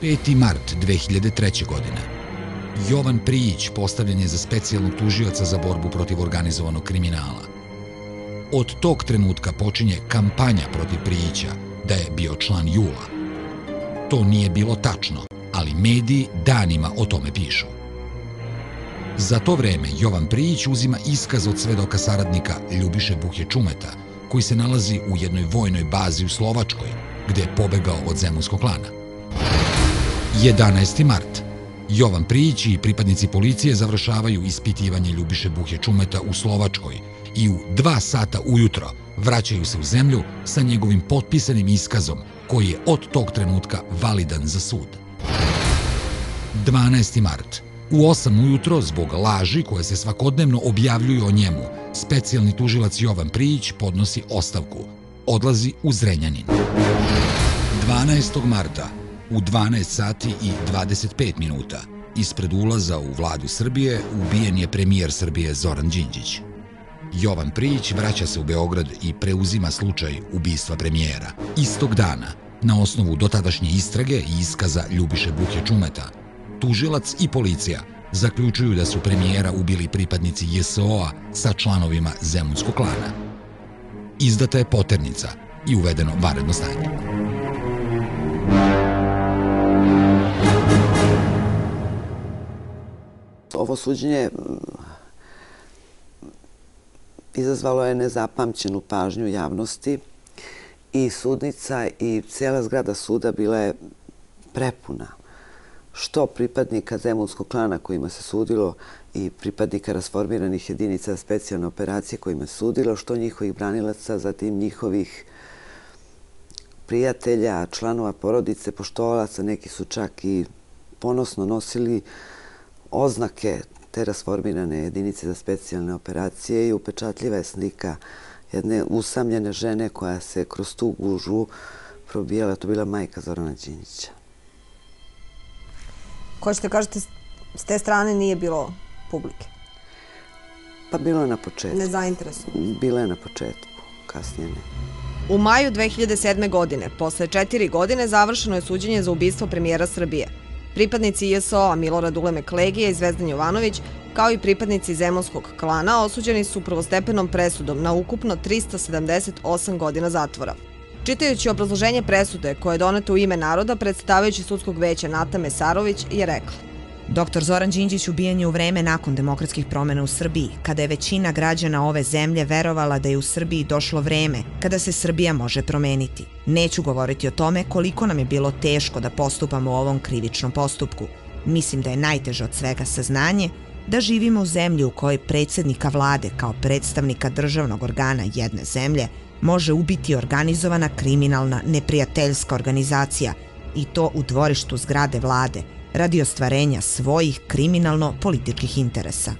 5. mart 2003. godine. Jovan Prijić postavljen je za specijalnog tužioca za borbu protiv organizovanog kriminala. Od tog trenutka počinje kampanja protiv Prijića da je bio član JUL-a. To nije bilo tačno, ali mediji danima o tome pišu. Za to vreme Jovan Prijić uzima iskaz od svedoka saradnika Ljubiše Buhe Čumeta, koji se nalazi u jednoj vojnoj bazi u Slovačkoj, gde je pobegao od zemunskog klana. 11. mart. Jovan Prijić i pripadnici policije završavaju ispitivanje Ljubiše Buhe Čumeta u Slovačkoj i u 2 sata ujutro vraćaju se u zemlju sa njegovim potpisanim iskazom, koji je od tog trenutka validan za sud. 12. mart. U 8 ujutro, zbog laži koje se svakodnevno objavljuju o njemu, specijalni tužilac Jovan Prijić podnosi ostavku. Odlazi u Zrenjanin. 12. marta u 12 sati i 25 minuta ispred ulaza u vladu Srbije ubijen je premijer Srbije Zoran Đinđić. Jovan Prijić vraća se u Beograd i preuzima slučaj ubistva premijera. Istog dana, na osnovu dotadašnje istrage i iskaza Ljubiše Buhe Čumeta, tužilac i policija zaključuju da su premijera ubili pripadnici JSO-a sa članovima zemunskog klana. Izdata je poternica i uvedeno vanredno stanje. Ovo suđenje izazvalo je nezapamćenu pažnju javnosti i sudnica i cijela zgrada suda bila je prepuna. Što pripadnika zemunskog klana kojima se sudilo i pripadnika rasformiranih jedinica specijalne operacije kojima se sudilo, što njihovih branilaca, zatim njihovih prijatelja, članova porodice, poštovalaca, neki su čak i ponosno nosili oznake te rasformirane jedinice za specijalne operacije i upečatljiva je slika jedne usamljene žene koja se kroz tu gužvu probijala. To bila majka Zorana Đinđića. Hoćete kažete, s te strane nije bilo publike? Pa bilo je na početku. Nezainteresovano? Bilo je na početku, kasnije ne. U maju 2007. godine, posle 4 godine, završeno je suđenje za ubistvo premijera Srbije. Pripadnici JSO-a Milorad Ulemek Legija i Zvezdan Jovanović, kao i pripadnici zemunskog klana, osuđeni su prvostepenom presudom na ukupno 378 godina zatvora. Čitajući obrazloženje presude koje je doneto u ime naroda, predstavljajući sudskog veća Nata Mesarović je rekla: Doktor Zoran Đinđić ubijen je u vreme nakon demokratskih promjena u Srbiji, kada je većina građana ove zemlje verovala da je u Srbiji došlo vreme kada se Srbija može promeniti. Neću govoriti o tome koliko nam je bilo teško da postupamo u ovom krivičnom postupku. Mislim da je najteže od svega saznanje da živimo u zemlji u kojoj predsjednika vlade kao predstavnika državnog organa jedne zemlje može ubiti organizovana kriminalna neprijateljska organizacija i to u dvorištu zgrade vlade, radi ostvarenja svojih kriminalno-političkih interesa.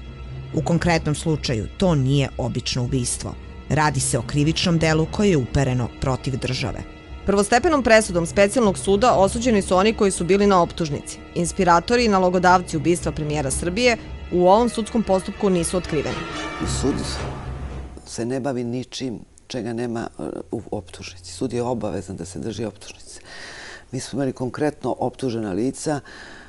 U konkretnom slučaju to nije obično ubistvo. Radi se o krivičnom delu koje je upereno protiv države. Prvostepenom presudom specijalnog suda osuđeni su oni koji su bili na optužnici. Inspiratori i nalogodavci ubistva premijera Srbije u ovom sudskom postupku nisu otkriveni. Sud se ne bavi ničim čega nema u optužnici. Sud je obavezan da se drži optužnice. Mi smo imali konkretno optužena lica,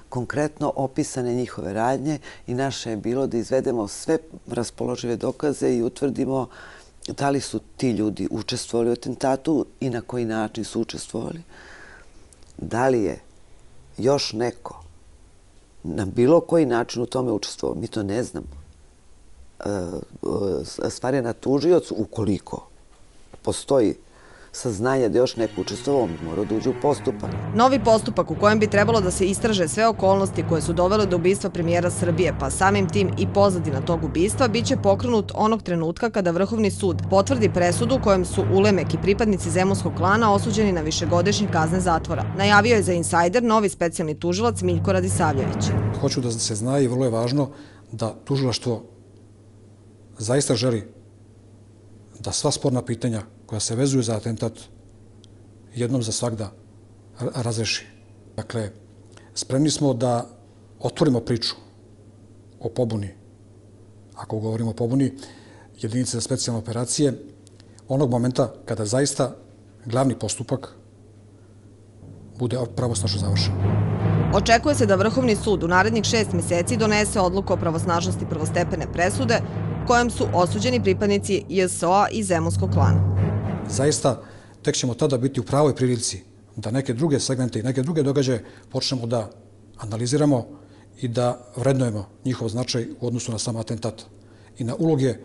konkretno opisane njihove radnje i naše je bilo da izvedemo sve raspoložive dokaze i utvrdimo da li su ti ljudi učestvovali u atentatu i na koji način su učestvovali. Da li je još neko na bilo koji način u tome učestvovao, mi to ne znamo. Stvar je na tužiocu, ukoliko postoji saznanje da još neko učestvovao, mora da uđe u postupak. Novi postupak u kojem bi trebalo da se istraže sve okolnosti koje su dovele do ubistva premijera Srbije, pa samim tim i pozadina tog ubistva, biće pokrenut onog trenutka kada Vrhovni sud potvrdi presudu kojom su Ulemek i pripadnici zemunskog klana osuđeni na višegodišnje kazne zatvora. Najavio je za Insajder novi specijalni tužilac Miljko Radisavljević. Hoću da se zna i vrlo je važno da tužilaštvo zaista želi da sva sporna pitanja koja se vezuju za atentat jednom za svagda razreši. Dakle, spremni smo da otvorimo priču o pobuni, ako govorimo o pobuni jedinice za specijalne operacije, onog momenta kada zaista glavni postupak bude pravosnažno završen. Očekuje se da Vrhovni sud u narednih 6 meseci donese odluku o pravosnažnosti prvostepene presude kojom su osuđeni pripadnici JSO-a i Zemunskog klana. Zaista, tek ćemo tada biti u pravoj prilici da neke druge segmente i neke druge događaje počnemo da analiziramo i da vrednujemo njihov značaj u odnosu na sam atentat i na uloge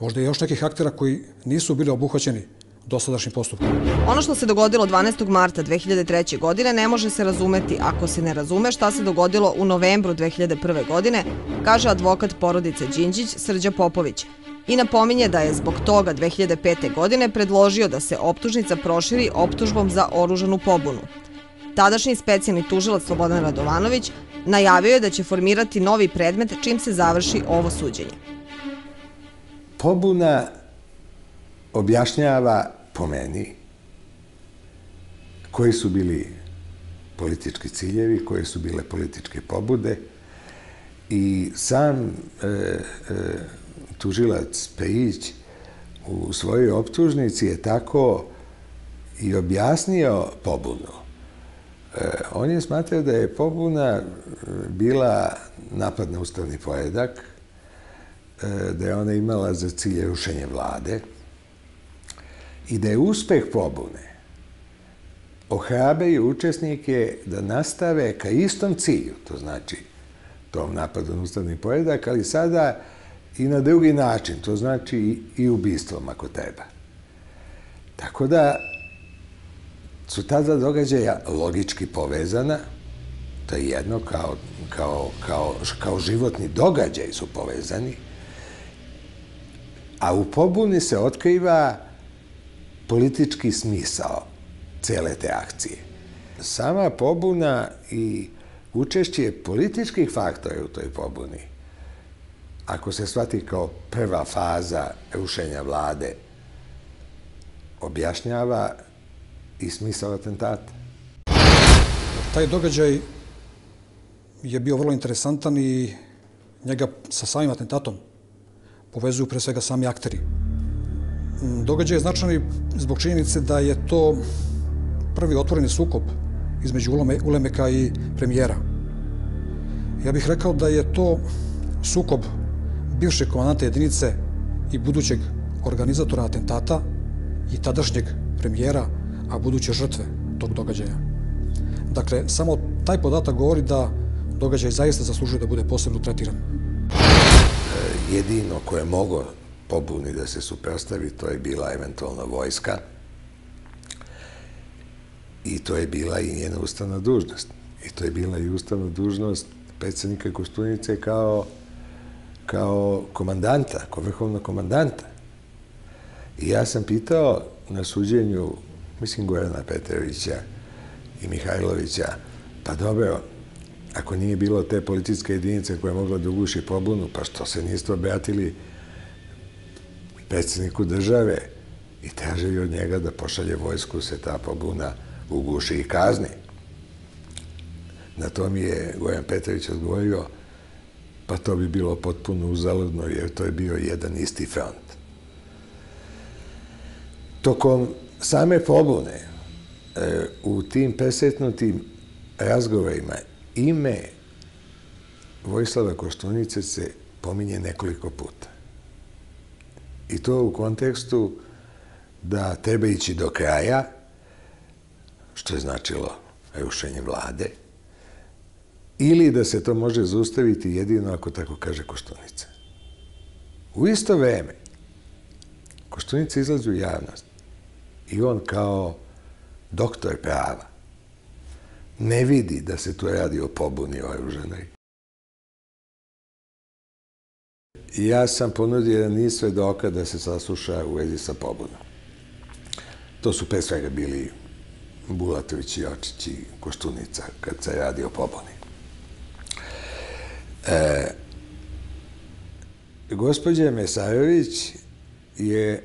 možda i još nekih aktera koji nisu bili obuhvaćeni dosadašnjim postupkom. Ono što se dogodilo 12. marta 2003. godine ne može se razumeti ako se ne razume šta se dogodilo u novembru 2001. godine, kaže advokat porodice Đinđić Srđa Popović i napominje da je zbog toga 2005. godine predložio da se optužnica proširi optužbom za oružanu pobunu. Tadašnji specijalni tužilac Slobodan Radovanović najavio je da će formirati novi predmet čim se završi ovo suđenje. Pobuna objašnjava po meni koji su bili politički ciljevi, koje su bile političke pobude i sam tužilac Pejić u svojoj optužnici je tako i objasnio pobunu. On je smatrao da je pobuna bila napad na ustavni poredak, da je ona imala za cilj rušenje vlade i da je uspeh pobune ohrabrio učesnike da nastave ka istom cilju, to znači tom napadu na ustavni poredak, ali sada i na drugi način, to znači i ubistvom ako treba. Tako da su ta dva događaja logički povezana, to je jedno, kao životni događaj su povezani, a u pobuni se otkriva politički smisao cele te akcije. Sama pobuna i učešće političkih faktora u toj pobuni, ako se shvati kao prva faza rušenja vlade, objašnjava i smisao atentata. Taj događaj je bio vrlo interesantan i njega sa samim atentatom povezuju pre svega sami akteri. Događaj je značajan i zbog činjenice da je to prvi otvoreni sukob između Ulemeka i premijera. Ja bih rekao da je to sukob bivšeg komandanta jedinice i budućeg organizatora atentata i tadašnjeg premijera, a buduće žrtve tog događaja. Dakle, samo taj podatak govori da događaj zaista zaslužuje da bude posebno tretiran. Jedino koje je moglo pobuni da se suprotstavi, to je bila eventualna vojska i to je bila i njena ustavna dužnost. I to je bila i ustavna dužnost predsjednika Koštunice kao komandanta, kao vrhovnog komandanta. I ja sam pitao na suđenju, mislim, Gorana Petrovića i Mihajlovića, pa dobro, ako nije bilo te policijske jedinice koja je mogla da uguši pobunu, pa što se niste obratili predsjedniku države i tražili od njega da pošalje vojsku, se ta pobuna uguši i kazni. Na to mi je Goran Petrović odgovorio, pa to bi bilo potpuno uzaludno, jer to je bio jedan isti front. Tokom same pobune, u tim presretnutim razgovorima, ime Vojislava Koštunice se pominje nekoliko puta. I to u kontekstu da treba ići do kraja, što je značilo rušenje vlade, ili da se to može zaustaviti jedino ako tako kaže Koštunica. U isto vreme, Koštunica izlazi u javnost i on kao doktor prava ne vidi da se tu radi o pobuni oružanoj. Ja sam ponudio jedan niz svedoka da se sasluša u vezi sa pobunom. To su pre svega bili Bulatović, Jočić i Koštunica kad se radi o pobuni. Gospođa Mesarović je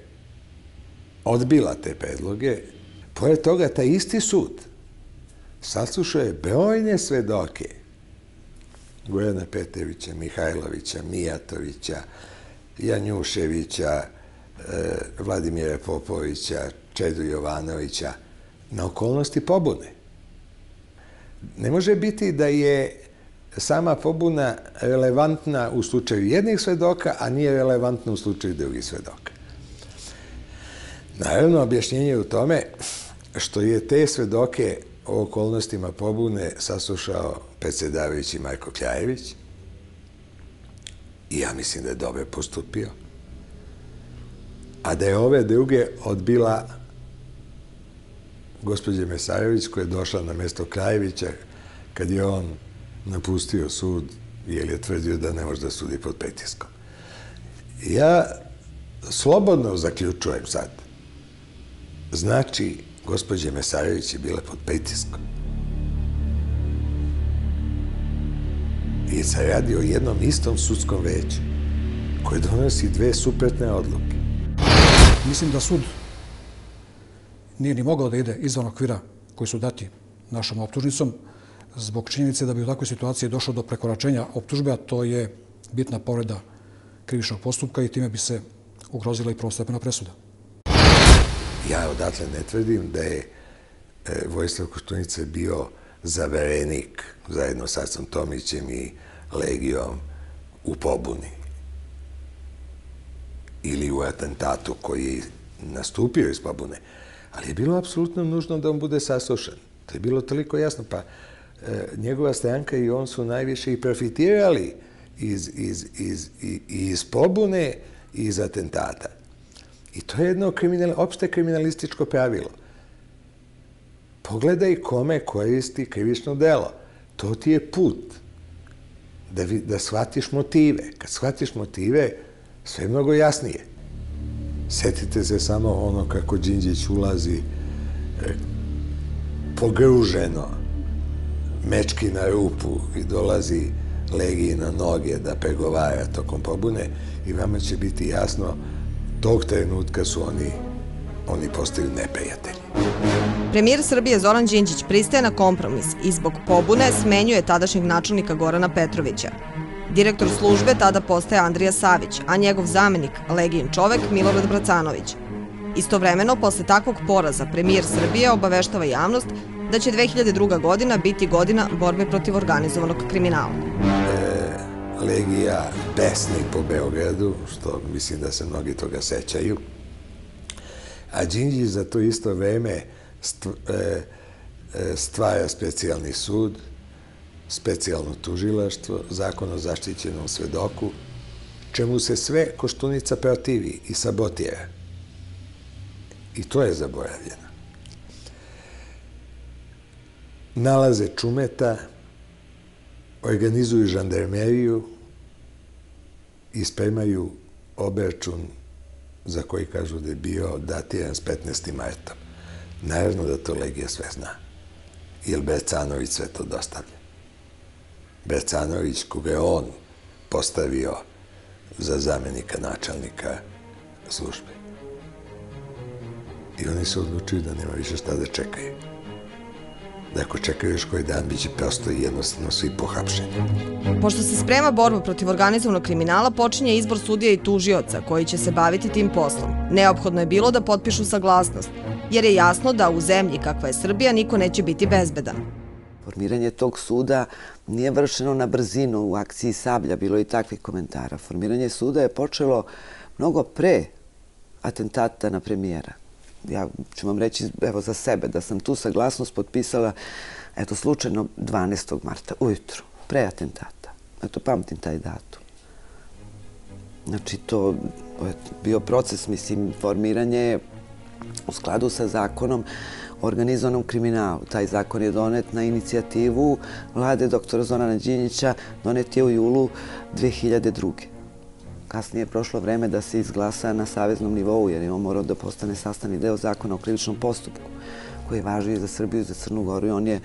odbila te predloge. Pored toga, taj isti sud saslušao je brojne svedoke Gorana Petrovića, Mihajlovića, Mijatovića, Janjuševića, Vladimira Popovića, Čedu Jovanovića na okolnosti pobune. ne može biti da je sama pobuna relevantna u slučaju jednih svedoka, a nije relevantna u slučaju drugih svedoka. Naravno, objašnjenje je u tome što je te svedoke o okolnostima pobune saslušao predsjedavajući Marko Kljajević i ja mislim da je dobro postupio, a da je ove druge odbila gospođa Mesarović koja je došla na mesto Kljajevića kad je on napustio sud jer je tvrdio da ne može da sudi pod pritiskom. Ja slobodno zaključujem sad. Znači, gospođa Mesarović je bila pod pritiskom. I se radi o jednom istom sudskom veću koje donosi dve suprotne odluke. Mislim da sud nije ni mogao da ide izvan okvira koji su dati našom optužnicom zbog činjenice da bi u takvoj situaciji došlo do prekoračenja optužbe, a to je bitna povreda krivičnog postupka i time bi se ugrozila i prvostepena presuda. Ja odatle ne tvrdim da je Vojislav Koštunica bio zaverenik zajedno sa Acom Tomićem i Legijom u pobuni ili u atentatu koji je nastupio iz pobune, ali je bilo apsolutno nužno da on bude saslušan. To je bilo toliko jasno, pa njegova stranka i on su najviše i profitirali iz pobune i iz atentata. I to je jedno opšte kriminalističko pravilo. Pogledaj kome koristi krivično delo. To ti je put da shvatiš motive. Kad shvatiš motive, sve je mnogo jasnije. Setite se samo ono kako Đinđić ulazi pogruženo, mečki na rupu i dolazi Legiji na noge da pregovara tokom pobune i vama će biti jasno tog trenutka su oni postali neprijatelji. Premijer Srbije Zoran Đinđić pristaje na kompromis i zbog pobune smenjuje tadašnjeg načelnika Gorana Petrovića. Direktor službe tada postaje Andrija Savić, a njegov zamenik, Legijin čovek, Milorad Bracanović. Istovremeno, posle takvog poraza, premijer Srbije obaveštava javnost da će 2002. godina biti godina borbe protiv organizovanog kriminala. Legija besni po Beogradu, što mislim da se mnogi toga sećaju, a Đinđić za to isto vreme stvara specijalni sud, specijalno tužilaštvo, zakon o zaštićenom svedoku, čemu se sve Koštunica protivi i sabotira. I to je zaboravljeno. Nalaze Čumeta, organizuju žandarmeriju i spremaju obračun za koji kažu da je bio datiran s 15. martom. Naravno da to Legija sve zna, jer Bercanović sve to dostavlja. Bercanović, koga je on postavio za zamenika načelnika službe. I oni se odlučuju da nema više šta da čekaju. Da ako čekaju još koji dan, biće prosto i jednostavno svi pohapšeni. Pošto se sprema borba protiv organizovanog kriminala, počinje izbor sudija i tužioca koji će se baviti tim poslom. Neophodno je bilo da potpišu saglasnost, jer je jasno da u zemlji kakva je Srbija niko neće biti bezbedan. Formiranje tog suda nije vršeno na brzinu u akciji Sablja, bilo je i takvih komentara. Formiranje suda je počelo mnogo pre atentata na premijera. Ja ću vam reći, evo za sebe, da sam tu saglasnost potpisala, eto, slučajno 12. marta, ujutru, pre atentata. Eto, pamtim taj datum. Znači, to je bio proces, mislim, formiranje u skladu sa zakonom o organizovanom kriminalu. Taj zakon je donet na inicijativu vlade doktora Zorana Đinđića, donet je u julu 2002. Kasnije je prošlo vreme da se izglasa na saveznom nivou, jer je on morao da postane sastavni deo zakona o krivičnom postupku, koji važi za Srbiju i za Crnu Goru i on je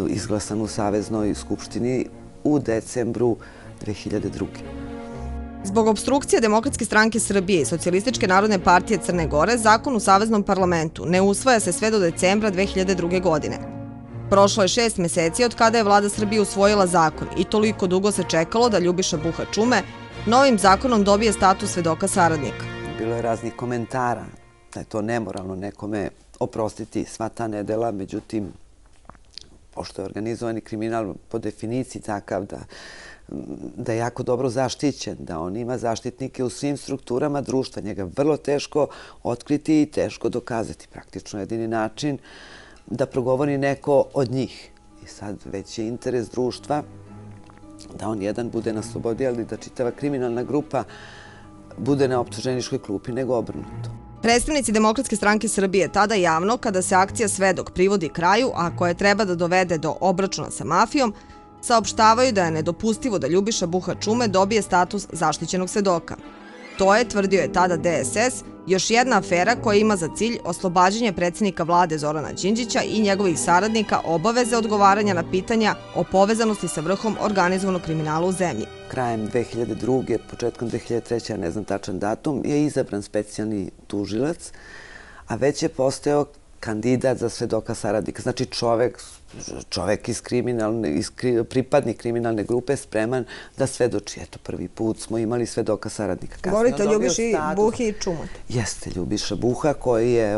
izglasan u Saveznoj skupštini u decembru 2002. Zbog obstrukcije Demokratske stranke Srbije i Socijalističke narodne partije Crne Gore, zakon u Saveznom parlamentu ne usvaja se sve do decembra 2002. godine. Prošlo je 6 meseci od kada je vlada Srbije usvojila zakon i toliko dugo se čekalo da Ljubiša Buha Čume novim zakonom dobije status svedoka saradnika. Bilo je raznih komentara da je to nemoralno nekome oprostiti sva ta nedela, međutim, pošto je organizovani kriminal po definiciji takav da je jako dobro zaštićen, da on ima zaštitnike u svim strukturama društva. Njega vrlo teško otkriti i teško dokazati. Praktično jedini način da progovori neko od njih. I sad već je interes društva da on jedan bude na slobodi, ali da čitava kriminalna grupa bude na optuženičkoj klupi, nego obrnuto. Predstavnici Demokratske stranke Srbije tada javno, kada se akcija Svedok privodi kraju, a koja treba da dovede do obračuna sa mafijom, saopštavaju da je nedopustivo da Ljubiša Buha Čume dobije status zaštićenog svedoka. To je, tvrdio je tada DSS, još jedna afera koja ima za cilj oslobađanje predsjednika vlade Zorana Đinđića i njegovih saradnika obaveze odgovaranja na pitanja o povezanosti sa vrhom organizovanog kriminala u zemlji. Krajem 2002. početkom 2003. ja ne znam tačan datum, je izabran specijalni tužilac, a već je postao kandidat za svedoka saradnika. Znači čovek iz pripadnik kriminalne grupe spreman da svedoči. Eto, prvi put smo imali svedoka saradnika. Govorite o Ljubiši Buhi i Čumu. Jeste, Ljubiša Buha koji je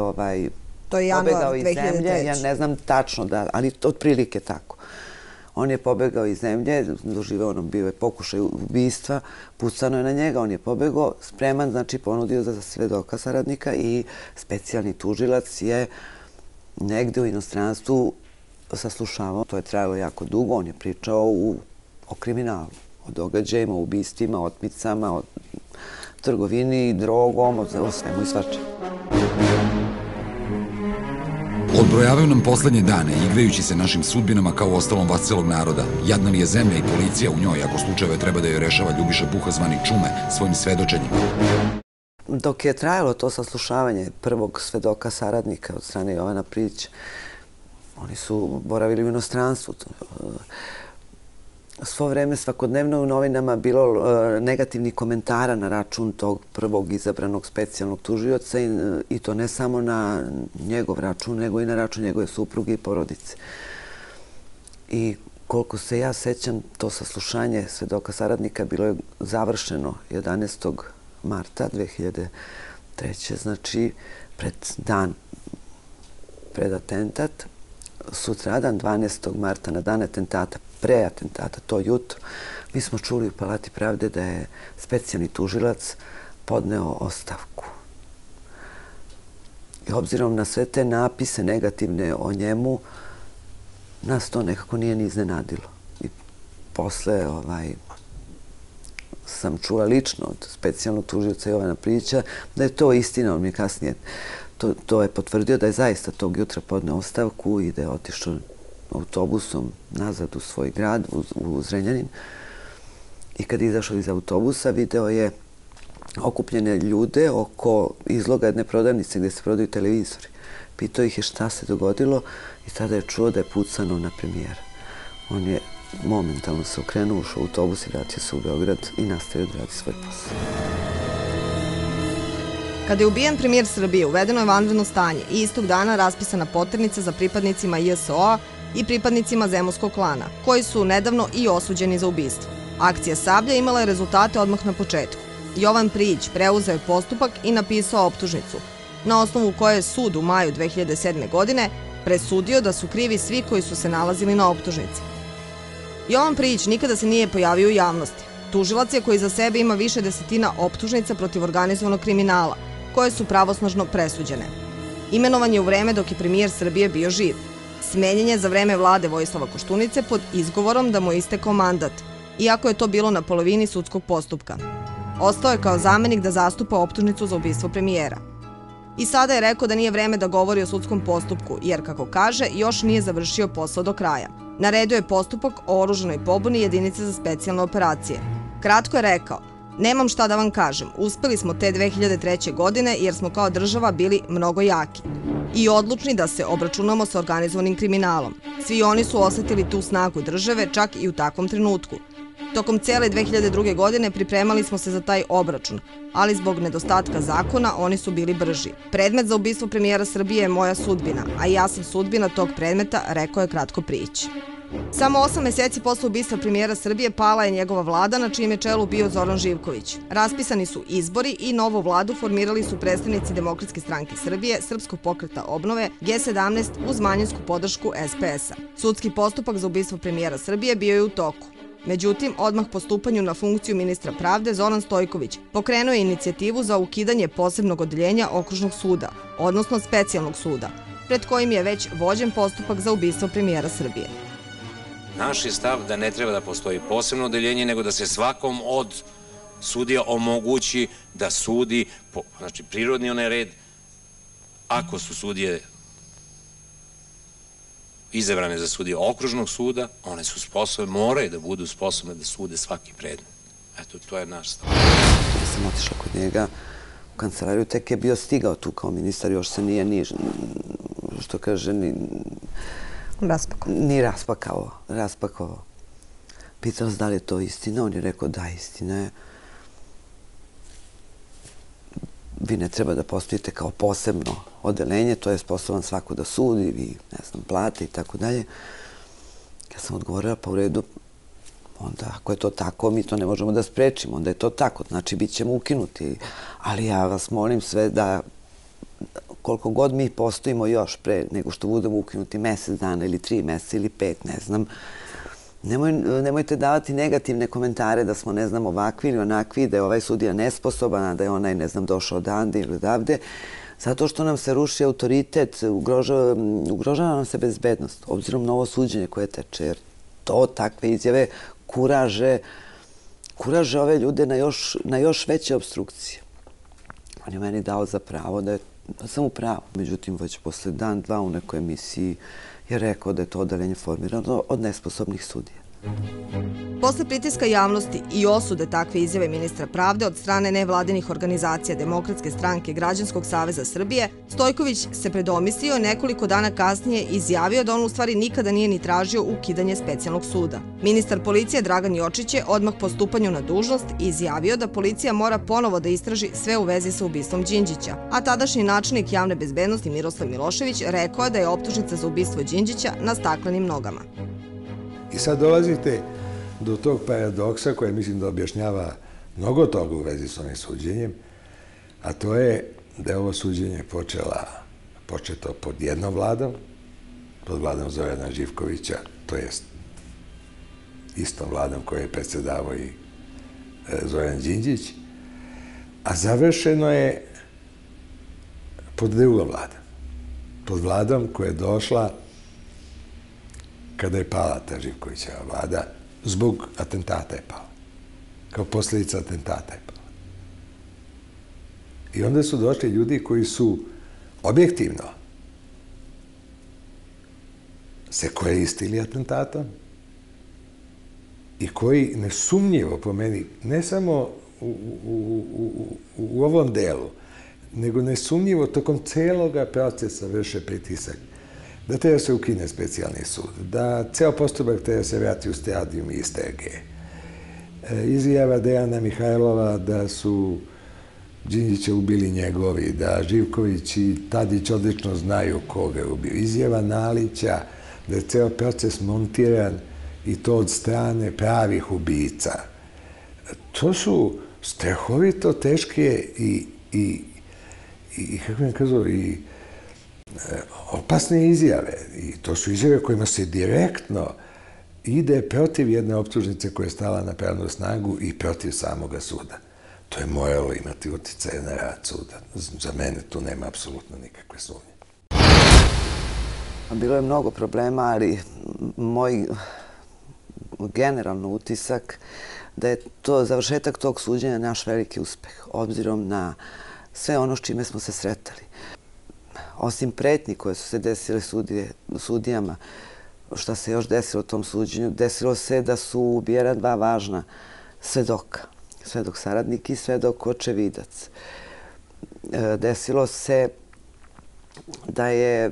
to je januar 2003. Ja ne znam tačno, ali otprilike tako. On je pobegao iz zemlje, doživeo bio je pokušaj ubistva, pucano je na njega, on je pobegao, spreman, znači ponudio za svedoka saradnika i specijalni tužilac je negde u inostranstvu saslušavao. To je trajalo jako dugo, on je pričao o kriminalu, o događajima, o ubistvima, o otmicama, o trgovini, drogom, o svemu i svačemu. Odbrojavaju nam poslednje dane, igrajući se našim sudbinama kao ostalom vas celog naroda. Jadna li je zemlja i policija u njoj, ako slučajeve treba da joj rešava Ljubiša Buha zvani Čume svojim svedočenjima? Dok je trajalo to saslušavanje prvog svedoka saradnika od strane Jovana Prijića, oni su boravili u inostranstvu. Svo vreme svakodnevno u novinama bilo negativnih komentara na račun tog prvog izabranog specijalnog tužioca i to ne samo na njegov račun, nego i na račun njegove supruge i porodice. I koliko se ja sećam, to saslušanje svedoka saradnika bilo je završeno 11. marta 2003. Znači pred atentat. Sutradan, 12. marta, na dan atentata, pre atentata, to jutro, mi smo čuli u Palati pravde da je specijalni tužilac podneo ostavku. I obzirom na sve te napise negativne o njemu, nas to nekako nije ni iznenadilo. I posle sam čula lično od specijalnog tužioca Jovana Prijića da je to istina. On mi je kasnije to je potvrdio da je zaista tog jutra podneo ostavku i da je otišao autobusom nazad u svoj grad, u Zrenjanin. I kad je izašao iz autobusa, video je okupljene ljude oko izloga jedne prodavnice gde se prodaju televizori. Pitao ih je šta se dogodilo i tada je čuo da je pucano na premijera. On je momentalno se okrenuo, ušao u autobus i vratio se u Beograd i nastavio da radi svoj posao. Kada je ubijen premijer Srbije, uvedeno je vanredno stanje i istog dana raspisana poternica za pripadnicima JSO-a i pripadnicima Zemunskog klana, koji su nedavno i osuđeni za ubistvo. Akcija Sablja imala je rezultate odmah na početku. Jovan Prijić preuzeo je postupak i napisao optužnicu, na osnovu koje je sud u maju 2007. godine presudio da su krivi svi koji su se nalazili na optužnici. Jovan Prijić nikada se nije pojavio u javnosti. Tužilac je koji za sebe ima više desetina optužnica protiv organizovanog kriminala, koje su pravosnažno presuđene. Imenovan je u vreme dok je premijer Srbije bio živ. Smenjen je za vreme vlade Vojislava Koštunice pod izgovorom da mu je istekao mandat, iako je to bilo na polovini sudskog postupka. Ostao je kao zamenik da zastupa optužnicu za ubistvo premijera. I sada je rekao da nije vreme da govori o sudskom postupku, jer, kako kaže, još nije završio posao do kraja. Naredio je postupak o oružanoj pobuni jedinice za specijalne operacije. Kratko je rekao: "Nemam šta da vam kažem, uspeli smo te 2003. godine jer smo kao država bili mnogo jaki i odlučni da se obračunamo sa organizovanim kriminalom. Svi oni su osetili tu snagu države čak i u takvom trenutku. Tokom cele 2002. godine pripremali smo se za taj obračun, ali zbog nedostatka zakona oni su bili brži. Predmet za ubistvo premijera Srbije je moja sudbina, a ja sam sudbina tog predmeta", rekao je kratko Prijić. Samo 8 meseci posle ubistva premijera Srbije pala je njegova vlada na čijem je čelu bio Zoran Živković. Raspisani su izbori i novu vladu formirali su predstavnici Demokratske stranke Srbije, Srpskog pokreta obnove, G17 uz manjinsku podršku SPS-a. Sudski postupak za ubistvo premijera Srbije bio je u toku. Međutim, odmah po stupanju na funkciju ministra pravde, Zoran Stojković pokrenuo je inicijativu za ukidanje posebnog odeljenja Okružnog suda, odnosno Specijalnog suda, pred kojim je već vođen postupak za ubistvo premijera Srbije. Naš je stav da ne treba da postoji posebno odeljenje, nego da se svakom od sudija omogući da sudi, znači prirodni onaj red, ako su sudije izabrane za sudije okružnog suda, one su sposobne, moraju da budu sposobne da sude svaki predmet. Eto, to je naš stav. Ja sam otišla kod njega u kancelariju, tek je bio stigao tu kao ministar, još se nije što kaže, ni raspakao. Pitao se da li je to istina, on je rekao da, istina je. Vi ne treba da postojite kao posebno odeljenje, to je sposoban svako da sudi, vi, ne znam, plate i tako dalje. Ja sam odgovorila, pa u redu, onda ako je to tako, mi to ne možemo da sprečimo, onda je to tako, znači bit ćemo ukinuti. Ali ja vas molim sve da koliko god mi postojimo još pre nego što budemo ukinuti mesec dana ili 3 meseca ili 5, ne znam, nemojte davati negativne komentare da smo, ne znam, ovakvi ili onakvi, da je ovaj sudija nesposoban, da je onaj, ne znam, došao odande ili odavde, zato što nam se ruši autoritet, ugrožava nam se bezbednost, obzirom na ovo suđenje koje teče, jer to, takve izjave, kuraže ove ljude na još veće obstrukcije. On je meni dao za pravo da sam u pravu. Međutim, već posle dan, dva u nekoj emisiji je rekao da je to odeljenje formirano od nesposobnih sudija. Posle pritiska javnosti i osude takve izjave ministra pravde od strane nevladinih organizacija Demokratske stranke Građanskog saveza Srbije, Stojković se predomislio i nekoliko dana kasnije izjavio da on u stvari nikada nije ni tražio ukidanje Specijalnog suda. Ministar policije Dragan Jočić je odmah po stupanju na dužnost izjavio da policija mora ponovo da istraži sve u vezi sa ubistvom Đinđića, a tadašnji načelnik javne bezbednosti Miroslav Milošević rekao je da je optužnica za ubistvo Đinđića na staklenim nogama. I sad dolazite do tog paradoksa koje mislim da objašnjava mnogo toga u vezi s ovim suđenjem, a to je da je ovo suđenje početo pod jednom vladom, pod vladom Zorana Živkovića, to jest istom vladom koje je predsedavao i Zoran Đinđić, a završeno je pod drugom vladom. Pod vladom koja je došla kada je pala ta Živkovićeva vlada, zbog atentata je pala. Kao posljedica atentata je pala. I onda su došli ljudi koji su objektivno se koristili atentatom i koji nesumnjivo po meni, ne samo u ovom delu, nego nesumnjivo tokom celoga procesa vrše pritisak da treba se ukine Specijalni sud, da ceo postupak treba se vrati u stadijum istrage. Izjava Dejana Mihajlova da su Đinđića ubili njegovi, da Živković i Tadić odlično znaju koga je ubio. Izjava Nalića da je ceo proces montiran i to od strane pravih ubica. To su strahovito teške i kako mi kažu, i opasne izjave. I to su izjave kojima se direktno ide protiv jedne optužnice koja je stala na pravnu snagu i protiv samoga suda. To je moralo imati uticaje na rad suda. Za mene tu nema apsolutno nikakve sumnje. Bilo je mnogo problema, ali moj generalno utisak da je to završetak tog suđenja naš veliki uspeh, obzirom na sve ono s čime smo se sretali. Osim pretnji koje su se desile sudijama, šta se još desilo u tom suđenju, desilo se da su ubijena dva važna svedoka. Svedok saradnik i svedok očevidac. Desilo se da je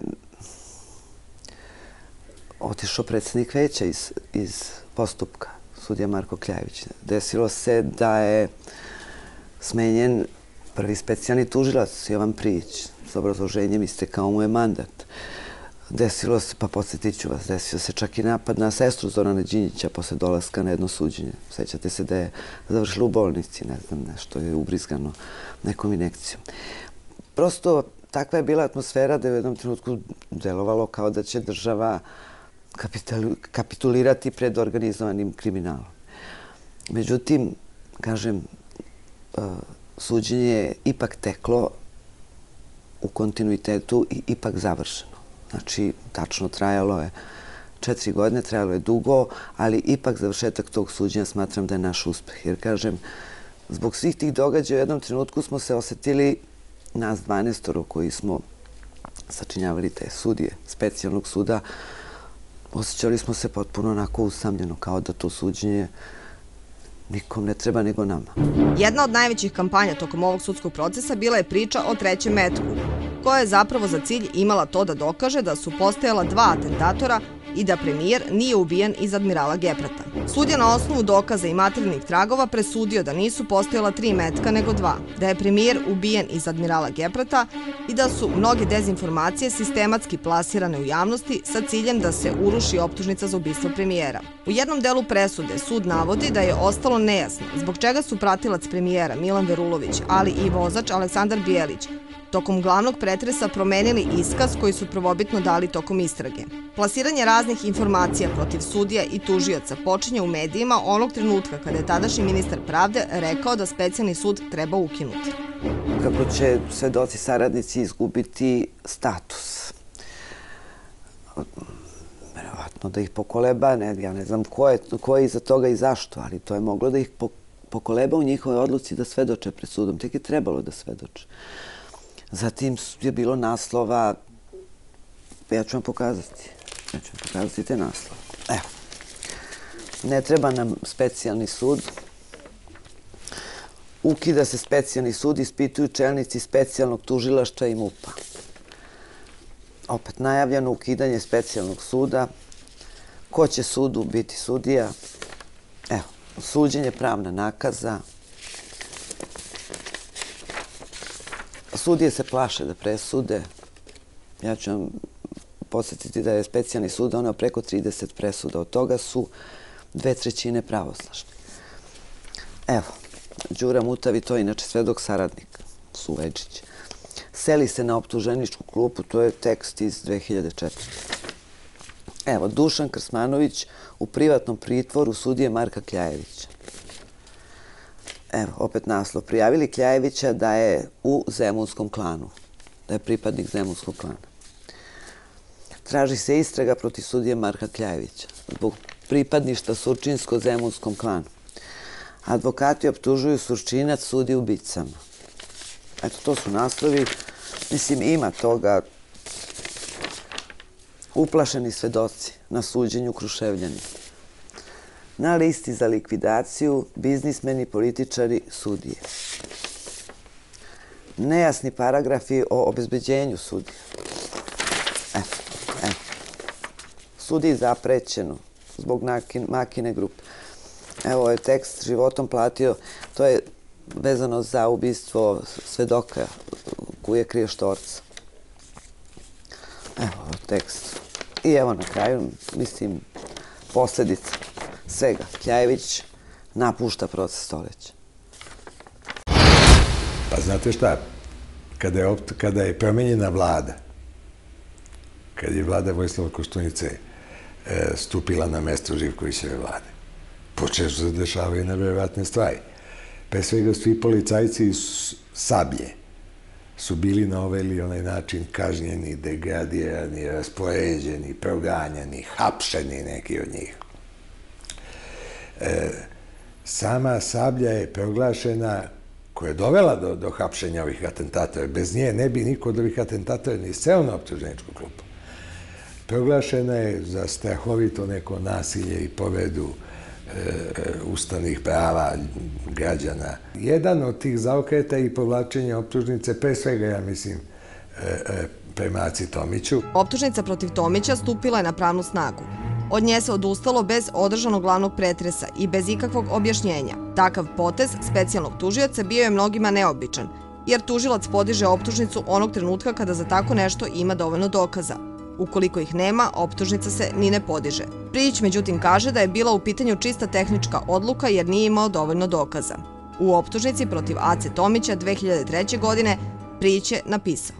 otišao predsjednik veća iz postupka, sudija Marko Kljajević. Desilo se da je smenjen prvi specijalni tužilac Jovan Prijić s obrazloženjem istekao mu je mandat. Desilo se, pa podsjetit ću vas, desio se čak i napad na sestru Zorana Đinđića posle dolaska na jedno suđenje. Sećate se da je završila u bolnici, ne znam, nešto je ubrizgano nekom injekcijom. Prosto, takva je bila atmosfera da je u jednom trenutku delovalo kao da će država kapitulirati pred organizovanim kriminalom. Međutim, kažem, suđenje je ipak teklo u kontinuitetu i ipak završeno. Znači, tačno trajalo je 4 godine, trajalo je dugo, ali ipak završetak tog suđenja smatram da je naš uspeh. Jer, kažem, zbog svih tih događaja u jednom trenutku smo se osetili, nas 12 koji smo sačinjavali te sudije specijalnog suda, osjećali smo se potpuno onako usamljeno, kao da to suđenje nikom ne treba nego nama. Jedna od najvećih kampanja tokom ovog sudskog procesa bila je priča o trećem metku, koja je zapravo za cilj imala to da dokaže da su postojala 2 atentatora i da premijer nije ubijen iz admirala Geprata. Sud je na osnovu dokaza i materijalnih tragova presudio da nisu postojala 3 metka nego 2, da je premijer ubijen iz admirala Geprata i da su mnoge dezinformacije sistematski plasirane u javnosti sa ciljem da se uruši optužnica za ubistvo premijera. U jednom delu presude sud navodi da je ostalo nejasno zbog čega su pratilac premijera Milan Verulović, ali i vozač Aleksandar Bijelić tokom glavnog pretresa promenili iskaz koji su prvobitno dali tokom istrage. Plasiranje raznih informacija protiv sudija i tužioca počinje u medijima onog trenutka kada je tadašnji ministar pravde rekao da specijalni sud treba ukinuti. Kako će svedoci saradnici izgubiti status? Verovatno da ih pokoleba, ja ne znam ko je iza toga i zašto, ali to je moglo da ih pokoleba u njihovoj odluci da svedoče pred sudom. Tek je trebalo da svedoče. Zatim je bilo naslova, ja ću vam pokazati te naslove. Evo, ne treba nam specijalni sud, ukida se specijalni sud, ispituju čelnici specijalnog tužilaštva i MUP-a. Opet najavljeno ukidanje specijalnog suda, ko će sudu biti sudija, evo, suđenje pravna nakaza. Sudije se plaše da presude. Ja ću vam podsjetiti da je specijalni sud doneo preko 30 presuda. Od toga su 2/3 pravosnažne. Evo, Đura Mutavi, to je inače svedok saradnik, Suvejčić. Seli se na optuženičku klupu, to je tekst iz 2004. Evo, Dušan Krsmanović u privatnom pritvoru sudije Marka Kljajevića. Evo, opet naslov. Prijavili Kljajevića da je u zemunskom klanu, da je pripadnik zemunskog klana. Traži se istraga protiv sudije Marka Kljajevića zbog pripadništva surčinsko-zemunskom klanu. Advokati optužuju Surčinac sudi ubicama. Eto, to su naslovi. Mislim, ima toga. Uplašeni svedoci na suđenju Kruševljani. Na listi za likvidaciju biznismeni, političari, sudije. Nejasni paragrafi o obezbeđenju sudija. Evo. Sudiji zaprećeno zbog Makine grupe. Evo je tekst životom platio. To je vezano za ubistvo svedoka Kuje Krištorca. Evo tekst. I evo na kraju, mislim, posljedica svega. Kljajević napušta proces stoleća. Pa znate šta, kada je promenjena vlada, kad je vlada Vojislava Koštunice stupila na mesto Živkovićeve vlade, počeo se dešavaju nevjerovatne stvari. Pre svega svi policajci iz Sablje su bili na ovaj ili onaj način kažnjeni, degradirani, raspoređeni, proganjani, hapšeni neki od njih. Sama Sablja je proglašena, koja je dovela do hapšenja ovih atentatora. Bez nje ne bi niko od ovih atentatora ni seo na optuženičku klupu. Proglašena je za strahovito neko nasilje i povredu ustavnih prava građana. Jedan od tih zaokreta i povlačenja optužnice, pre svega, ja mislim, prema Aci Tomiću. Optužnica protiv Tomića stupila je na pravnu snagu. Od nje se odustalo bez održanog glavnog pretresa i bez ikakvog objašnjenja. Takav potez specijalnog tužioca bio je mnogima neobičan, jer tužilac podiže optužnicu onog trenutka kada za tako nešto ima dovoljno dokaza. Ukoliko ih nema, optužnica se ni ne podiže. Prijić međutim kaže da je bila u pitanju čista tehnička odluka jer nije imao dovoljno dokaza. U optužnici protiv Ace Tomića 2003. godine Prijić je napisao: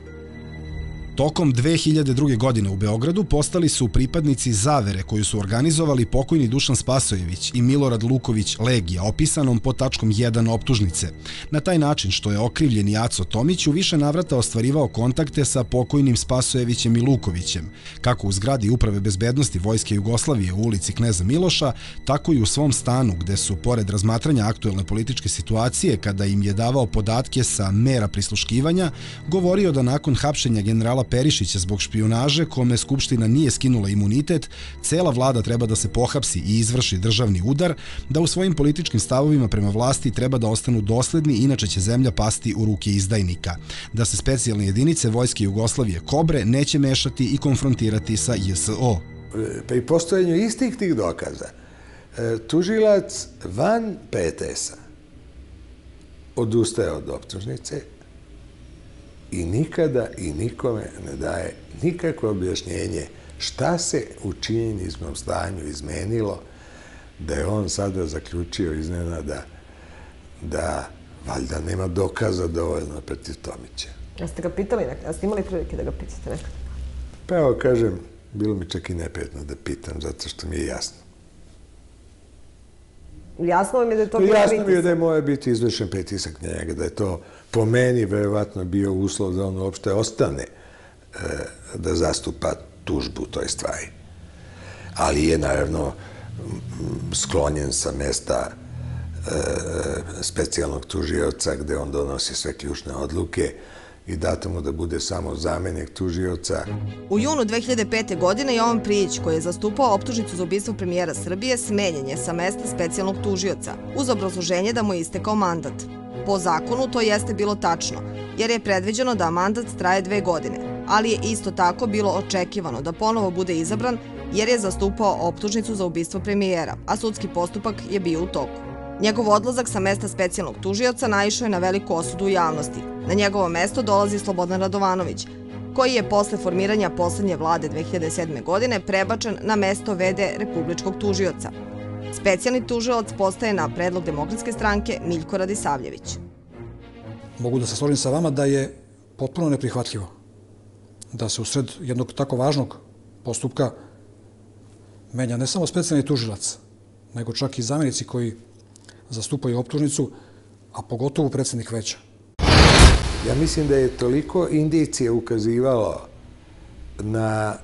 Tokom 2002. godine u Beogradu postali su pripadnici zavere koju su organizovali pokojni Dušan Spasojević i Milorad Luković Legija, opisanom pod tačkom 1 optužnice. Na taj način što je okrivljeni Aco Tomić u više navrata ostvarivao kontakte sa pokojnim Spasojevićem i Lukovićem, kako u zgradi Uprave bezbednosti Vojske Jugoslavije u ulici Kneza Miloša, tako i u svom stanu gde su, pored razmatranja aktuelne političke situacije, kada im je davao podatke sa mera prisluškivanja, govorio da nakon hapšenja generala Perišića zbog špijunaže, kome Skupština nije skinula imunitet, cela vlada treba da se pohapsi i izvrši državni udar, da u svojim političkim stavovima prema vlasti treba da ostanu dosledni, inače će zemlja pasti u ruke izdajnika, da se specijalne jedinice Vojske Jugoslavije Kobre neće mešati i konfrontirati sa JSO. Pri postojanju istih tih dokaza, tužilac van PTS-a odustaje od optužnice i nikada i nikome ne daje nikakvo objašnjenje šta se u činjenicnom stanju izmenilo, da je on sada zaključio iznenada da valjda nema dokaza dovoljno protiv Tomića. Jeste ga pitali nekada? Jeste imali prilike da ga pitate nekada? Pa evo, kažem, bilo mi čak i neprijatno da pitam, zato što mi je jasno. Jasno vam je da je to bio pritisak? Jasno mi je da je moje biti izvršen pritisak na njega, da je to po meni verovatno bio uslov da on uopšte ostane da zastupa tužbu u toj stvari. Ali je naravno sklonjen sa mesta specijalnog tužioca gde on donosi sve ključne odluke i dato mu da bude samo zamenik tužioca. U junu 2005. godine Jovan Prijić, koji je zastupao optužnicu za ubistvo premijera Srbije, smenjen je sa mesta specijalnog tužioca, uz obrazloženje da mu je istekao mandat. Po zakonu to jeste bilo tačno, jer je predviđeno da mandat traje 2 godine, ali je isto tako bilo očekivano da ponovo bude izabran jer je zastupao optužnicu za ubistvo premijera, a sudski postupak je bio u toku. Njegov odlazak sa mesta specijalnog tužioca naišao je na veliku osudu u javnosti. Na njegovo mesto dolazi Slobodan Radovanović, koji je posle formiranja poslednje vlade 2007. godine prebačen na mesto v.d. republičkog tužioca. Specijalni tužilac postaje na predlog Demokratske stranke Miljko Radisavljević. Mogu da se složim sa vama da je potpuno neprihvatljivo da se usred jednog tako važnog postupka menja ne samo specijalni tužilac, nego čak i zamenici koji zastupaju optužnicu, a pogotovo predsjednik veća. Ja mislim da je toliko indicije ukazivalo na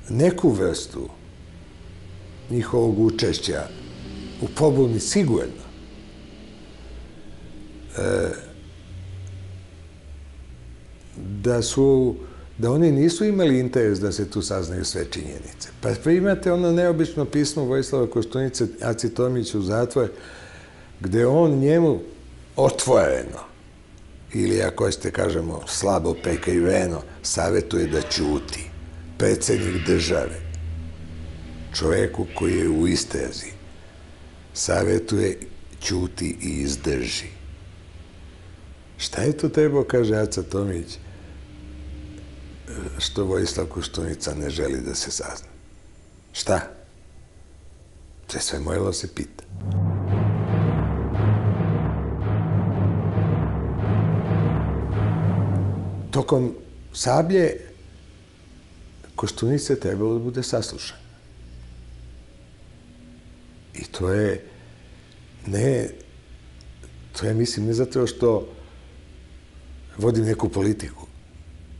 neku vrstu njihovog učešća u pobuni sigurno. Da oni nisu imali interes da se tu saznaju sve činjenice. Pa imate ono neobično pismo Vojislava Koštunice Aci Tomiću u zatvor, gde on njemu otvoreno, ili ako ćete kažemo slabo prekriveno, savjetuje da ćuti. Predsjednik države, čoveku koji je u istrazi, savjetuje ćuti i izdrži. Šta je to trebao, kaže Aca Tomić, što Vojislav Koštunica ne želi da se sazna? Šta? To je sve moralo se pita. Tokom Sablje Koštunica je trebalo da bude saslušan. I to je, mislim, ne zato što vodim neku politiku,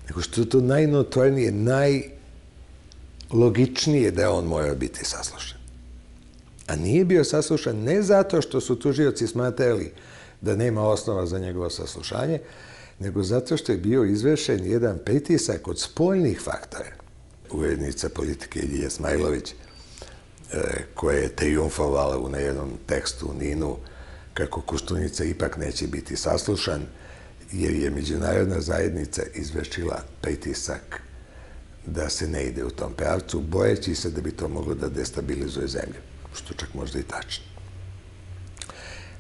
nego što je to najnotornije, najlogičnije da je on morao biti saslušan. A nije bio saslušan ne zato što su tužioci smatrali da nema osnova za njegovo saslušanje, nego zato što je bio izvršen jedan pritisak od spoljnih faktora. Urednica politike Ljilja Smajlović, koja je triumfovala na jednom tekstu u Ninu kako Koštunica ipak neće biti saslušan, jer je međunarodna zajednica izvršila pritisak da se ne ide u tom pravcu, bojeći se da bi to moglo da destabilizuje zemlju, što čak možda i tačno.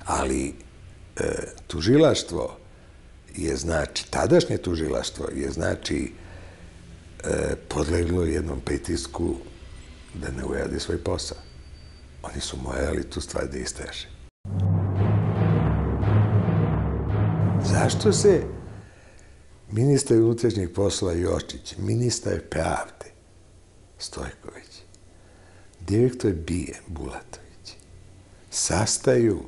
Ali tužilaštvo je, znači, tadašnje tužilaštvo je, znači, podleglo jednom pritisku da ne uradi svoj posao. Oni su morali tu stvar da istraže. Zašto se ministar unutrašnjih poslova Jočić, ministar pravde Stojković, direktor BIA Bulatović sastaju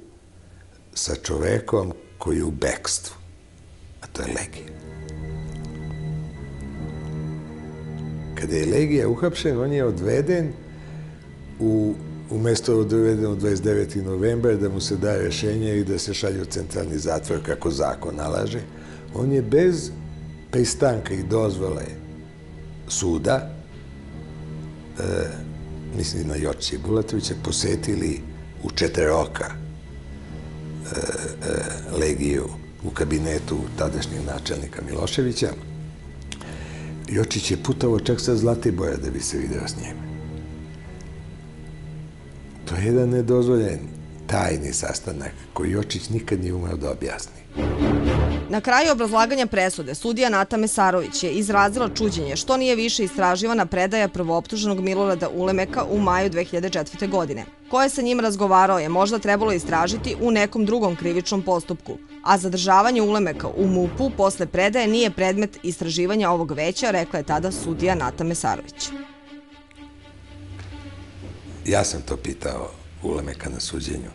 sa čovekom koji je u bekstvu, a to je Legija? Kada je Legija uhapšen, on je odveden umesto odveden u 29. novembra da mu se daje rešenje i da se šalje u centralni zatvor kako zakon nalaže. On je bez pristanka i dozvole suda, mislim na Jočića i Bulatovića, posetili u 4 oka Legiju u kabinetu tadašnjeg načelnika Miloševića. Jočić je putovao čak sa Zlatibora da bi se video s njim. To je jedan nedozvoljen tajni sastanak koji Jočić nikad nije umeo da objasni. Na kraju obrazlaganja presude, sudija Nata Mesarović je izrazila čuđenje što nije više istraživana predaja prvooptuženog Milorada Ulemeka u maju 2004. godine. Ko je sa njim razgovarao je možda trebalo istražiti u nekom drugom krivičnom postupku, a zadržavanje Ulemeka u MUP-u posle predaje nije predmet istraživanja ovog veća, rekla je tada sudija Nata Mesarović. Ja sam to pitao Ulemeka na suđenju.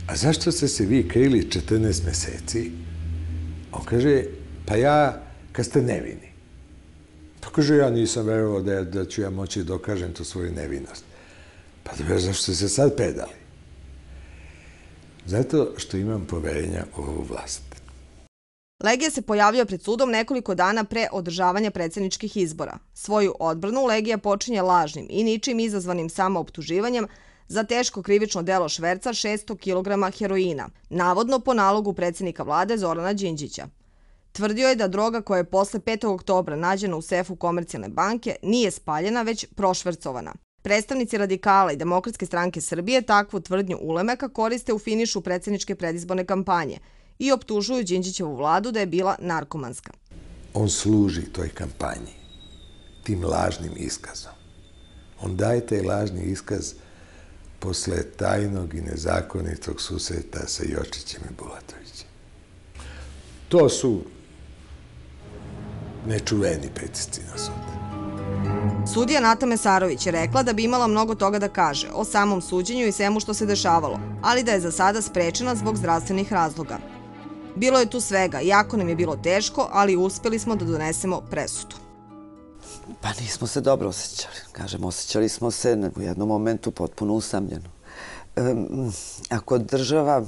A zašto ste se vi krili 14 meseci? On kaže, pa ja, kad ste nevini. Pa kaže, ja nisam verovao da ću ja moći dokažem tu svoju nevinost. Pa dobro, zašto ste se sad predali? Zato što imam poverenja u ovu vlast. Legija se pojavljuje pred sudom nekoliko dana pre održavanja predsjedničkih izbora. Svoju odbranu Legija počinje lažnim i ničim izazvanim samooptuživanjem za teško krivično delo šverca 600 kg heroina, navodno po nalogu predsjednika vlade Zorana Đinđića. Tvrdio je da droga koja je posle 5. oktobra nađena u sefu Komercijalne banke nije spaljena, već prošvercovana. Predstavnici Radikala i Demokratske stranke Srbije takvu tvrdnju Ulemeka koriste u finišu predsjedničke predizborne kampanje i optužuju Đinđićevu vladu da je bila narkomanska. On služi toj kampanji, tim lažnim iskazom. On daje taj lažni iskaz posle tajnog i nezakonitog susreta sa Jočićem i Bulatovićem. To su nečuveni pritisci na sud. Sudija Nata Mesarović je rekla da bi imala mnogo toga da kaže o samom suđenju i svemu što se dešavalo, ali da je za sada sprečena zbog zdravstvenih razloga. Bilo je tu svega, jako nam je bilo teško, ali uspjeli smo da donesemo presudu. Pa nismo se dobro osjećali. Kažem, osjećali smo se u jednom momentu potpuno usamljeno. Ako država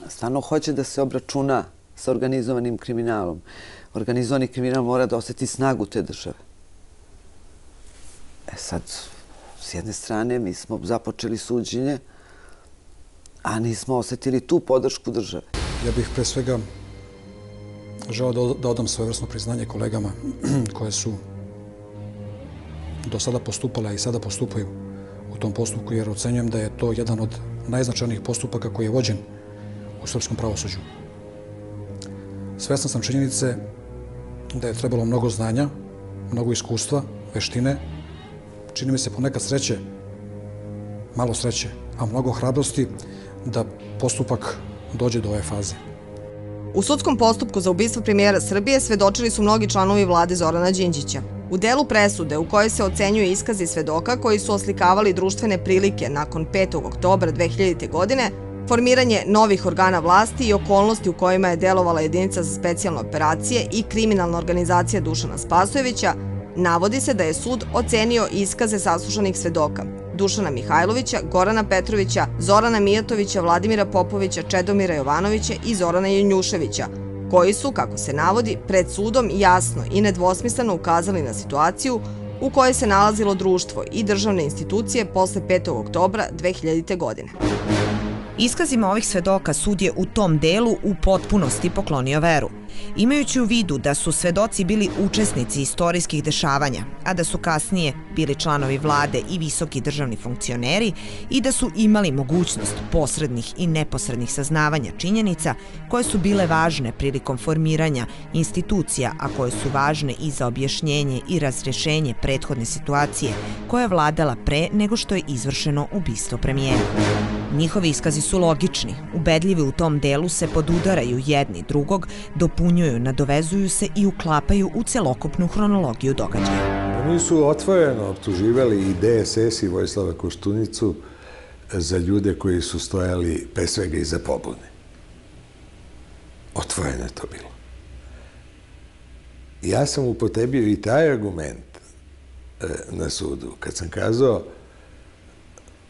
stvarno hoće da se obračuna sa organizovanim kriminalom, organizovani kriminal mora da osjeti snagu te države. Sad, s jedne strane, mi smo započeli suđenje, a nismo osjetili tu podršku države. Ja bih pre svega želeo da odam svojevrsno priznanje kolegama koje su do sada postupala i sada postupaju u tom postupku, jer ocenjujem da je to jedan od najznačajnijih postupaka koji je vođen u srpskom pravosuđu. Svestan sam činjenice da je trebalo mnogo znanja, mnogo iskustva, veštine, čini mi se ponekad sreće, malo sreće, a mnogo hrabrosti da postupak dođe do ove faze. U sudskom postupku za ubistvo premijera Srbije svedočili su mnogi članovi vlade Zorana Đinđića. U delu presude u kojoj se ocenjuju iskazi svedoka koji su oslikavali društvene prilike nakon 5. oktobra 2000. godine, formiranje novih organa vlasti i okolnosti u kojima je delovala jedinica za specijalne operacije i kriminalna organizacija Dušana Spasojevića, navodi se da je sud ocenio iskaze saslušanih svedoka Dušana Mihajlovića, Gorana Petrovića, Zorana Mijatovića, Vladimira Popovića, Čedomira Jovanovića i Zorana Janjuševića, koji su, kako se navodi, pred sudom jasno i nedvosmisleno ukazali na situaciju u kojoj se nalazilo društvo i državne institucije posle 5. oktobra 2000. godine. Iskazima ovih svedoka sud je u tom delu u potpunosti poklonio veru. Imajući u vidu da su svedoci bili učesnici istorijskih dešavanja, a da su kasnije bili članovi vlade i visoki državni funkcioneri i da su imali mogućnost posrednih i neposrednih saznavanja činjenica koje su bile važne prilikom formiranja institucija, a koje su važne i za objašnjenje i razrješenje prethodne situacije koja je vladala pre nego što je izvršeno ubistvo premijera. Njihovi iskazi su logični, ubedljivi u tom delu se podudaraju jedni drugog, dopunjuju, nadovezuju se i uklapaju u celokupnu hronologiju događaja. Oni su otvoreno optuživali i DSS i Vojislava Koštunicu za ljude koji su stojali pre svega iza pobune. Otvoreno je to bilo. Ja sam upotrebio i taj argument na sudu, kad sam kazao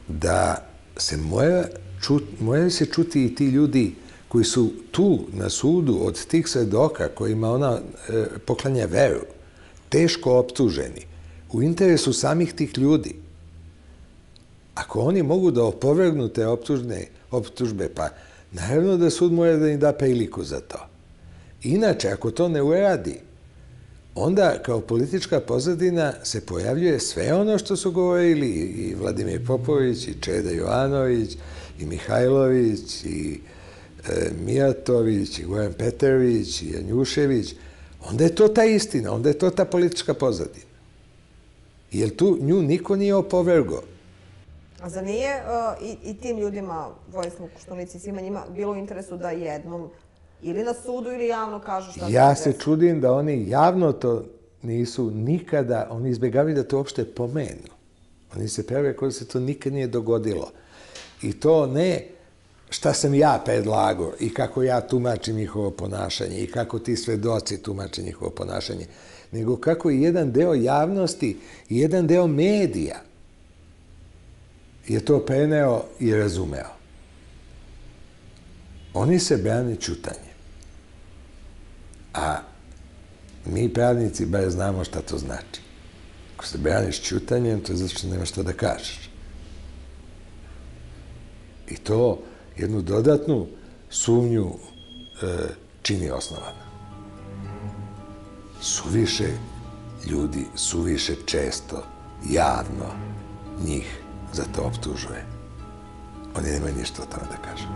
da se moraju se čuti i ti ljudi koji su tu na sudu od tih svedoka kojima ona poklanja veru, teško optuženi, u interesu samih tih ljudi. Ako oni mogu da opovrgnu te optužbe, pa naravno da sud mora da im da priliku za to. Inače, ako to ne uradi, onda kao politička pozadina se pojavljuje sve ono što su govorili i Vladimir Popović, i Čeda Jovanović, i Mihajlović, i Mijatović, i Goran Petrović, i Janjušević. Onda je to ta istina, onda je to ta politička pozadina. Jer tu nju niko nije opovrgao. A za nije i tim ljudima, Vojislavu Koštunici i svima njima, bilo u interesu da jednom ili na sudu ili javno kažu šta se Ja se čudim da oni javno to nisu nikada, oni izbjegavaju da to uopšte pomenu. Oni se prave kao da se to nikad nije dogodilo. I to ne šta sam ja predlagao i kako ja tumačim njihovo ponašanje i kako ti svedoci tumače njihovo ponašanje, nego kako i jedan deo javnosti i jedan deo medija je to preneo i razumeo. Oni se brane ćutanjem. A mi pravnici bar znamo šta to znači. Ako se braniš ćutanjem, to je zato što nemaš šta da kažeš. I to jednu dodatnu sumnju čini osnovana. Suviše ljudi, suviše često, javno njih za to optužuje. Oni nemaju ništa o tome da kažu.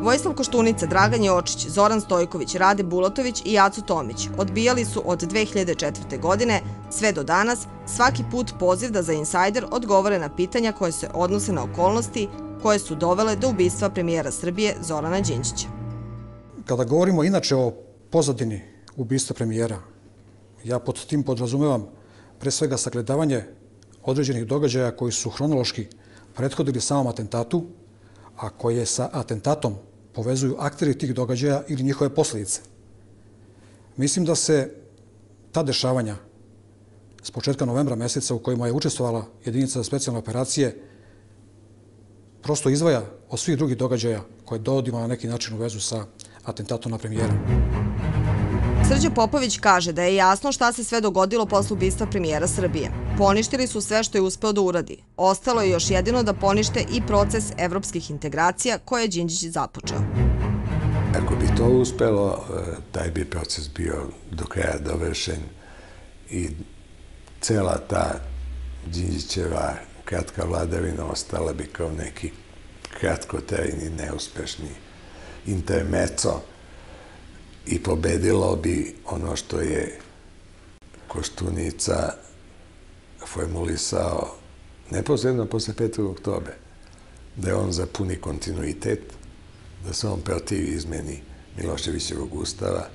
Vojislav Koštunica, Dragan Jočić, Zoran Stojković, Rade Bulatović i Aco Tomić odbijali su od 2004. godine sve do danas svaki put poziv da za Insajder odgovore na pitanja koje se odnose na okolnosti koje su dovele do ubistva premijera Srbije Zorana Đinđića. Kada govorimo inače o pozadini ubistva premijera, ja pod tim podrazumevam pre svega sagledavanje određenih događaja koji su hronološki prethodili samom atentatu, a koje sa atentatom povezuju akteri tih događaja ili njihove posljedice. Mislim da se ta dešavanja s početka novembra meseca u kojima je učestvovala jedinica za specijalne operacije prosto izdvaja od svih drugih događaja koje dovodimo na neki način u vezu sa atentatom na premijera. Srđan Popović kaže da je jasno šta se sve dogodilo posle ubistva premijera Srbije. Poništili su sve što je uspeo da uradi. Ostalo je još jedino da ponište i proces evropskih integracija koje je Đinđić započeo. Ako bi to uspelo, taj bi proces bio do kraja dovršen i cela ta Đinđićeva kratka vladavina ostala bi kao neki kratkotrajni, neuspešni intermeco i pobedilo bi ono što je Koštunica formulisao neposredno posle 5. oktobra, da je on za puni kontinuitet, da se on protivi izmeni Miloševićevog ustava,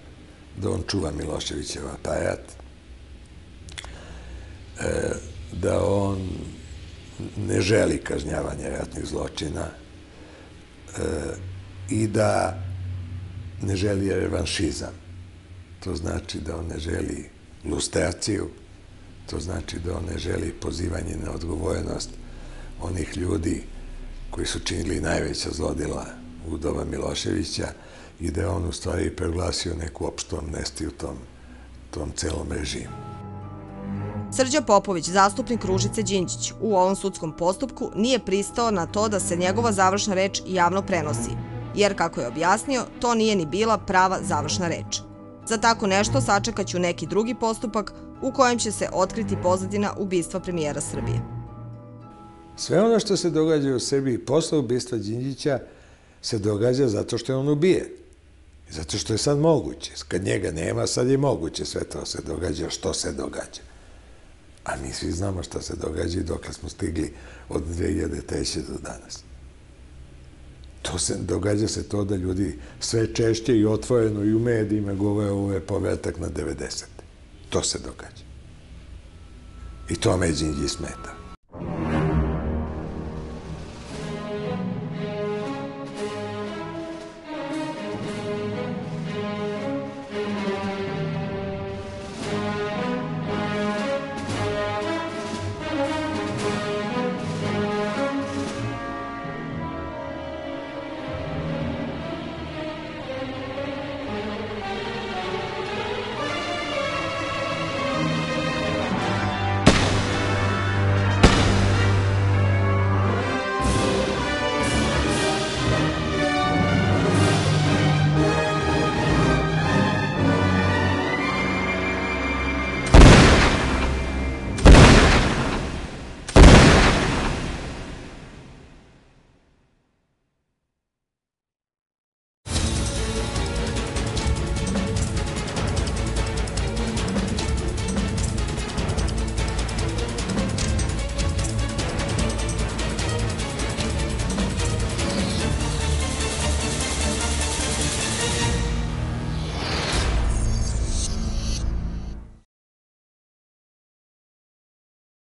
da on čuva Miloševićev aparat, da on ne želi kažnjavanje ratnih zločina i da ne želi revanšizam. To znači da on ne želi lustraciju, to znači da on ne želi pozivanje na odgovornost onih ljudi koji su činili najveća zlodela u doba Miloševića i da je on u stvari proglasio neku opštu amnestiju tom celom režimu. Srđa Popović, zastupnik Ružice Đinđić, u ovom sudskom postupku nije pristao na to da se njegova završna reč javno prenosi, jer, kako je objasnio, to nije ni bila prava završna reč. Za tako nešto sačekaću neki drugi postupak u kojem će se otkriti pozadina ubistva premijera Srbije. Sve ono što se događa u Srbiji posle ubistva Đinđića se događa zato što je on ubijen. Zato što je sad moguće. Kad njega nema, sad je moguće sve to se događa, što se događa. A mi svi znamo što se događa i dokle smo stigli od 2003. do danas. Događa se to da ljudi sve češće i otvoreno i u medijima govore ovo je povratak na 90. To se događa. I to me Đinđić smeta.